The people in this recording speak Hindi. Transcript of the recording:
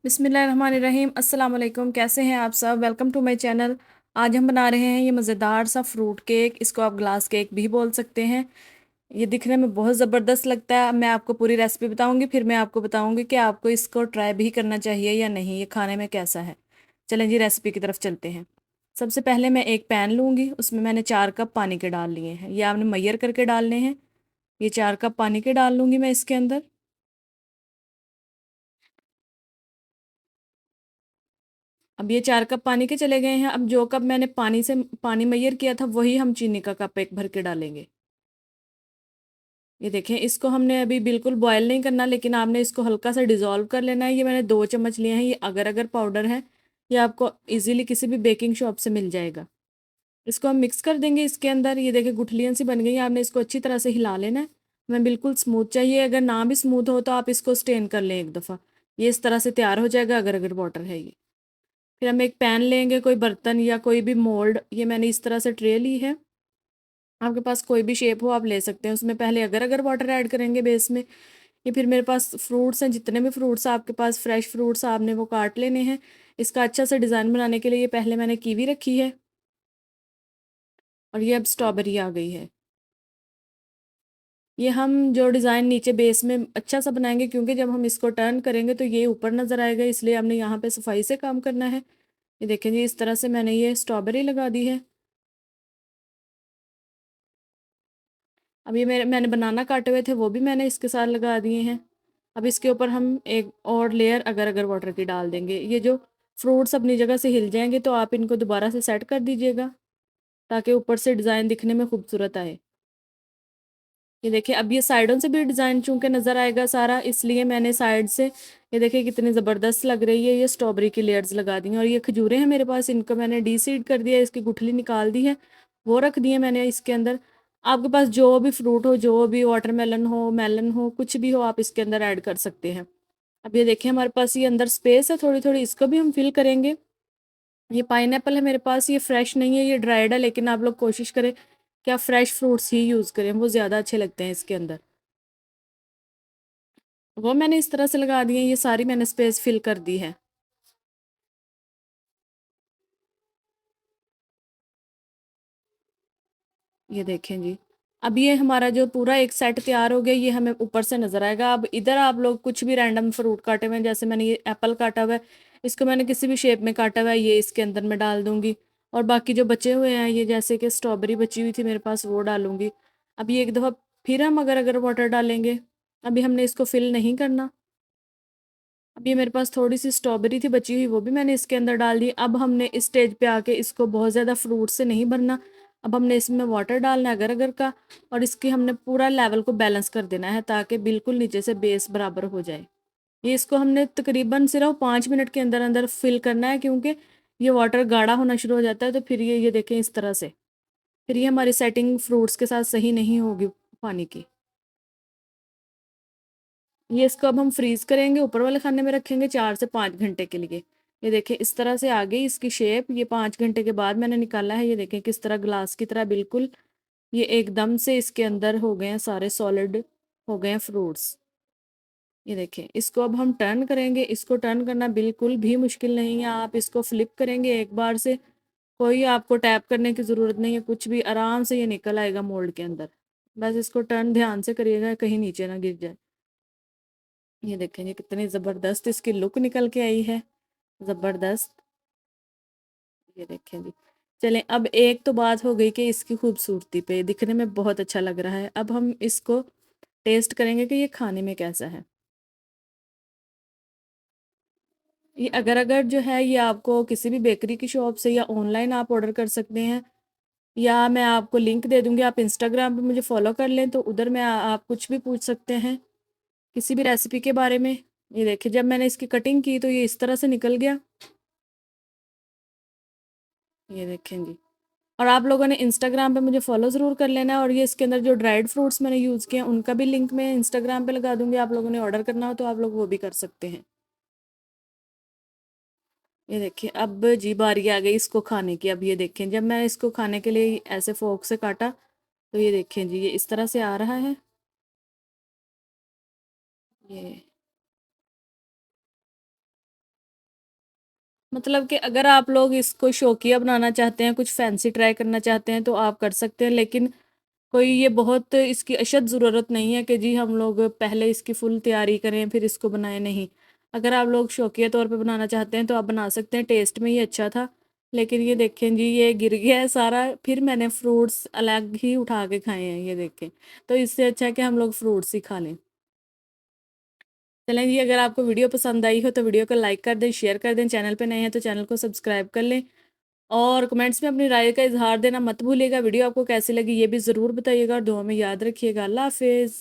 बिस्मिल्लाहिर्रहमानिर्रहीम। अस्सलाम वालेकुम। कैसे हैं आप सब? Welcome to my channel. आज हम बना रहे हैं ये मज़ेदार सा फ्रूट केक। इसको आप ग्लास केक भी बोल सकते हैं। ये दिखने में बहुत ज़बरदस्त लगता है। मैं आपको पूरी रेसिपी बताऊंगी, फिर मैं आपको बताऊंगी कि आपको इसको ट्राई भी करना चाहिए या नहीं, ये खाने में कैसा है। चलें जी, रेसिपी की तरफ चलते हैं। सबसे पहले मैं एक पैन लूँगी, उसमें मैंने 4 कप पानी के डाल लिए हैं। ये आपने मैयर करके डालने हैं। ये 4 कप पानी के डाल लूँगी मैं इसके अंदर। अब ये 4 कप पानी के चले गए हैं। अब जो कप मैंने पानी मैयर किया था, वही हम चीनी का कप एक भर के डालेंगे। ये देखें, इसको हमने अभी बिल्कुल बॉयल नहीं करना, लेकिन आपने इसको हल्का सा डिज़ोल्व कर लेना है। ये मैंने 2 चम्मच लिए हैं। ये अगर अगर पाउडर है, ये आपको इजीली किसी भी बेकिंग शॉप से मिल जाएगा। इसको हम मिक्स कर देंगे इसके अंदर। ये देखें, गुठलियाँ सी बन गई हैं। आपने इसको अच्छी तरह से हिला लेना है। हमें बिल्कुल स्मूथ चाहिए। अगर ना भी स्मूथ हो तो आप इसको स्टेन कर लें एक दफ़ा। ये इस तरह से तैयार हो जाएगा अगर अगर वाटर है ये। फिर हम एक पैन लेंगे, कोई बर्तन या कोई भी मोल्ड। ये मैंने इस तरह से ट्रे ली है। आपके पास कोई भी शेप हो आप ले सकते हैं। उसमें पहले अगर अगर वाटर ऐड करेंगे बेस में। ये फिर मेरे पास फ्रूट्स हैं, जितने भी फ्रूट्स आपके पास फ्रेश फ्रूट्स आपने वो काट लेने हैं। इसका अच्छा सा डिज़ाइन बनाने के लिए ये पहले मैंने कीवी रखी है, और ये अब स्ट्रॉबेरी आ गई है। ये हम जो डिज़ाइन नीचे बेस में अच्छा सा बनाएंगे, क्योंकि जब हम इसको टर्न करेंगे तो ये ऊपर नज़र आएगा, इसलिए हमने यहाँ पे सफाई से काम करना है। ये देखें जी, इस तरह से मैंने ये स्ट्रॉबेरी लगा दी है। अब ये मैंने बनाना काटे हुए थे, वो भी मैंने इसके साथ लगा दिए हैं। अब इसके ऊपर हम एक और लेयर अगर अगर वाटर की डाल देंगे। ये जो फ्रूट्स अपनी जगह से हिल जाएंगे तो आप इनको दोबारा से सेट कर दीजिएगा, ताकि ऊपर से डिज़ाइन दिखने में खूबसूरत आए। ये देखिए, अब ये साइडों से भी डिज़ाइन चूंकि नज़र आएगा सारा, इसलिए मैंने साइड से, ये देखिए कितनी ज़बरदस्त लग रही है, ये स्ट्रॉबेरी की लेयर्स लगा दी हैं। और ये खजूरें हैं मेरे पास, इनको मैंने डीसीड कर दिया, इसकी गुठली निकाल दी है, वो रख दी है मैंने इसके अंदर। आपके पास जो भी फ्रूट हो, जो भी वाटरमेलन हो, मेलन हो, कुछ भी हो, आप इसके अंदर ऐड कर सकते हैं। अब ये देखिए, हमारे पास ये अंदर स्पेस है थोड़ी थोड़ी, इसको भी हम फिल करेंगे। ये पाइनएप्पल है मेरे पास, ये फ्रेश नहीं है, ये ड्राइड है, लेकिन आप लोग कोशिश करें कि आप फ्रेश फ्रूट्स ही यूज़ करें, वो ज़्यादा अच्छे लगते हैं इसके अंदर। वो मैंने इस तरह से लगा दिए, ये सारी मैंने स्पेस फिल कर दी है। ये देखें जी, अब ये हमारा जो पूरा एक सेट तैयार हो गया, ये हमें ऊपर से नज़र आएगा। अब इधर आप लोग कुछ भी रैंडम फ्रूट काटे हुए हैं, जैसे मैंने ये एप्पल काटा हुआ है, इसको मैंने किसी भी शेप में काटा हुआ है, ये इसके अंदर मैं डाल दूँगी। और बाकी जो बचे हुए हैं, ये जैसे कि स्ट्रॉबेरी बची हुई थी मेरे पास, वो डालूँगी। अब ये एक दफ़ा फिर हम अगर अगर वाटर डालेंगे। अभी हमने इसको फिल नहीं करना। अब ये मेरे पास थोड़ी सी स्ट्रॉबेरी थी बची हुई, वो भी मैंने इसके अंदर डाल दी। अब हमने इस स्टेज पे आके इसको बहुत ज़्यादा फ्रूट से नहीं भरना। अब हमने इसमें वाटर डालना है अगर अगर का, और इसकी हमने पूरा लेवल को बैलेंस कर देना है, ताकि बिल्कुल नीचे से बेस बराबर हो जाए। ये इसको हमने तकरीबन सिर्फ 5 मिनट के अंदर अंदर फिल करना है, क्योंकि ये वाटर गाढ़ा होना शुरू हो जाता है, तो फिर ये देखें इस तरह से, फिर ये हमारी सेटिंग फ्रूट्स के साथ सही नहीं होगी पानी की। ये इसको अब हम फ्रीज़ करेंगे, ऊपर वाले खाने में रखेंगे 4 से 5 घंटे के लिए। ये देखें, इस तरह से आ गई इसकी शेप। ये 5 घंटे के बाद मैंने निकाला है। ये देखें किस तरह ग्लास की तरह बिल्कुल ये एकदम से इसके अंदर हो गए हैं, सारे सॉलिड हो गए हैं फ्रूट्स। ये देखें, इसको अब हम टर्न करेंगे। इसको टर्न करना बिल्कुल भी मुश्किल नहीं है। आप इसको फ्लिप करेंगे एक बार से, कोई आपको टैप करने की ज़रूरत नहीं है, कुछ भी आराम से ये निकल आएगा मोल्ड के अंदर। बस इसको टर्न ध्यान से करिएगा, कहीं नीचे ना गिर जाए। ये देखें, ये कितनी ज़बरदस्त इसकी लुक निकल के आई है, ज़बरदस्त। ये देखें जी। चलें, अब एक तो बात हो गई कि इसकी खूबसूरती पे, दिखने में बहुत अच्छा लग रहा है। अब हम इसको टेस्ट करेंगे कि ये खाने में कैसा है। ये अगर अगर जो है, ये आपको किसी भी बेकरी की शॉप से या ऑनलाइन आप ऑर्डर कर सकते हैं, या मैं आपको लिंक दे दूँगी, आप इंस्टाग्राम पे मुझे फ़ॉलो कर लें, तो उधर में आप कुछ भी पूछ सकते हैं किसी भी रेसिपी के बारे में। ये देखिए, जब मैंने इसकी कटिंग की तो ये इस तरह से निकल गया। ये देखें जी। और आप लोगों ने इंस्टाग्राम पे मुझे फॉलो ज़रूर कर लेना है। और ये इसके अंदर जो ड्राइड फ्रूट्स मैंने यूज़ किए हैं, उनका भी लिंक मैं इंस्टाग्राम पे लगा दूँगी। आप लोगों ने ऑर्डर करना हो तो आप लोग वो भी कर सकते हैं। ये देखिए, अब जी बारी आ गई इसको खाने की। अब ये देखें, जब मैं इसको खाने के लिए ऐसे फोक से काटा, तो ये देखें जी, ये इस तरह से आ रहा है। ये मतलब कि अगर आप लोग इसको शौकिया बनाना चाहते हैं, कुछ फैंसी ट्राई करना चाहते हैं तो आप कर सकते हैं, लेकिन कोई ये बहुत इसकी अशद ज़रूरत नहीं है कि जी हम लोग पहले इसकी फ़ुल तैयारी करें फिर इसको बनाएँ, नहीं। अगर आप लोग शौकिया तौर पे बनाना चाहते हैं तो आप बना सकते हैं, टेस्ट में ये अच्छा था। लेकिन ये देखें जी ये गिर गया है सारा, फिर मैंने फ्रूट्स अलग ही उठा के खाए हैं, ये देखें। तो इससे अच्छा है कि हम लोग फ्रूट्स ही खा लें। चलें जी, अगर आपको वीडियो पसंद आई हो तो वीडियो को लाइक कर दें, शेयर कर दें, चैनल पे नए हैं तो चैनल को सब्सक्राइब कर लें और कमेंट्स में अपनी राय का इज़हार देना मत भूलिएगा। वीडियो आपको कैसी लगी ये भी ज़रूर बताइएगा और दुआ में याद रखिएगा। अल्लाह हाफ़िज़।